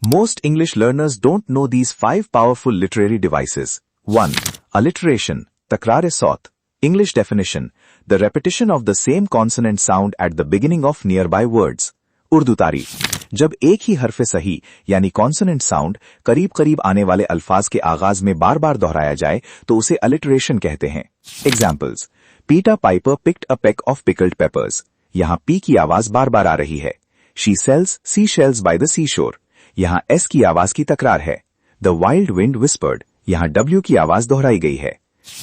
Most English learners don't know these 5 powerful literary devices. 1. Alliteration, takrar-e-saut. English definition, the repetition of the same consonant sound at the beginning of nearby words. Urdu तारीफ, जब एक ही हरफ सही यानी consonant sound करीब करीब आने वाले अल्फाज के आगाज में बार बार दोहराया जाए तो उसे अलिटरेशन कहते हैं. Examples: Peter Piper picked a peck of pickled peppers. यहाँ पी की आवाज बार बार आ रही है. She sells sea shells by the sea shore. यहाँ एस की आवाज की तकरार है. The wild wind whispered. यहाँ डब्ल्यू की आवाज दोहराई गई है.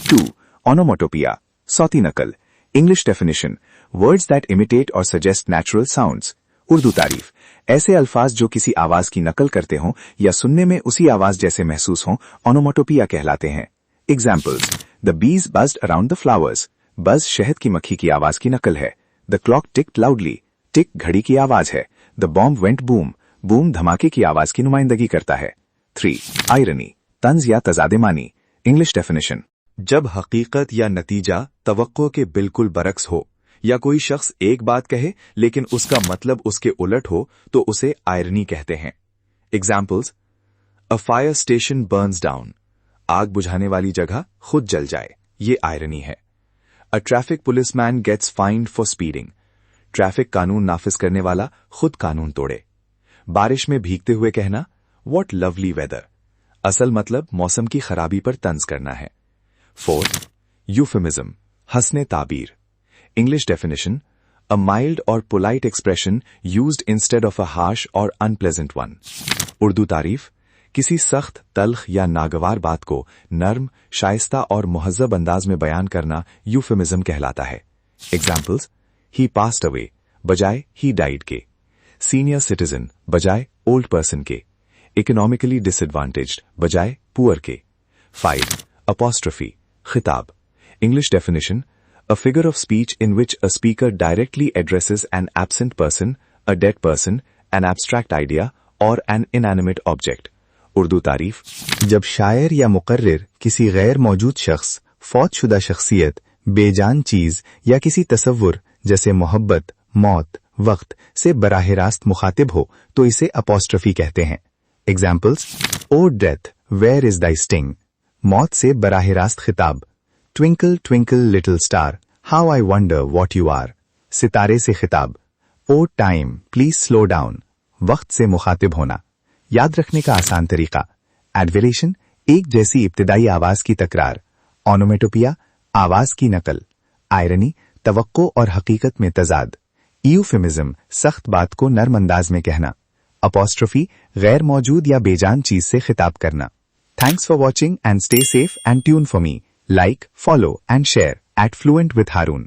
2. ओनोमोटोपिया, सौती नकल. English definition, words that imitate or suggest natural sounds. Urdu तारीफ, ऐसे अल्फाज जो किसी आवाज की नकल करते हों या सुनने में उसी आवाज जैसे महसूस हों ओनोमोटोपिया कहलाते हैं. Examples: the bees बज्ड around the flowers. बज शहद की मक्खी की आवाज की नकल है. The clock ticked loudly. Tick घड़ी की आवाज है. The bomb went boom. Boom धमाके की आवाज की नुमाइंदगी करता है. 3. आयरनी, तंज या तजादेमानी. इंग्लिश डेफिनेशन, जब हकीकत या नतीजा तवक्को के बिल्कुल बरक्स हो या कोई शख्स एक बात कहे लेकिन उसका मतलब उसके उलट हो तो उसे आयरनी कहते हैं. Examples: a fire station Burns down. आग बुझाने वाली जगह खुद जल जाए, ये आयरनी है. A traffic policeman gets fined for speeding. Traffic कानून नाफिज करने वाला खुद कानून तोड़े. बारिश में भीगते हुए कहना व्हाट लवली वेदर. असल मतलब मौसम की खराबी पर तंज करना है. 4. यूफेमिज्म, हंसने ताबीर. English definition, a mild or polite expression used instead of a harsh or unpleasant one. Urdu तारीफ, किसी सख्त, तल्ख या नागवार बात को नर्म, शाइस्ता और मुहज्जब अंदाज में बयान करना यूफेमिज्म कहलाता है. Examples: he passed away बजाय he died के. Senior citizen बजाय old person के. Economically disadvantaged बजाय poor के. 5. Apostrophe, खिताब. English definition, a figure of speech in which a speaker directly addresses an absent person, a dead person, an abstract idea, or an inanimate object. Urdu तारीफ, जब शायर या मुकर्रिर किसी गैर मौजूद शख्स, फौतशुदा शख्सियत, बेजान चीज या किसी तसव्वुर जैसे मोहब्बत, मौत, वक्त से बराह रास्त मुखातिब हो तो इसे अपॉस्ट्रफी कहते हैं. Examples: O death where is thy sting. मौत से बराह रास्त खिताब. Twinkle, twinkle, little star, how I wonder what you are. सितारे से खिताब. Oh time, please slow down. वक्त से मुखातिब होना. याद रखने का आसान तरीका. एडवेलेशन, एक जैसी इब्तिदाई आवाज की तकरार. ओनोमेटोपिया, आवाज की नकल. आयरनी, तवक्को और हकीकत में तजाद. यूफेमिज्म, सख्त बात को नर्म अंदाज में कहना. अपॉस्ट्रोफी, गैर मौजूद या बेजान चीज से खिताब करना. Thanks for watching and stay safe and tune for me. Like, follow and share at Fluent with Harun.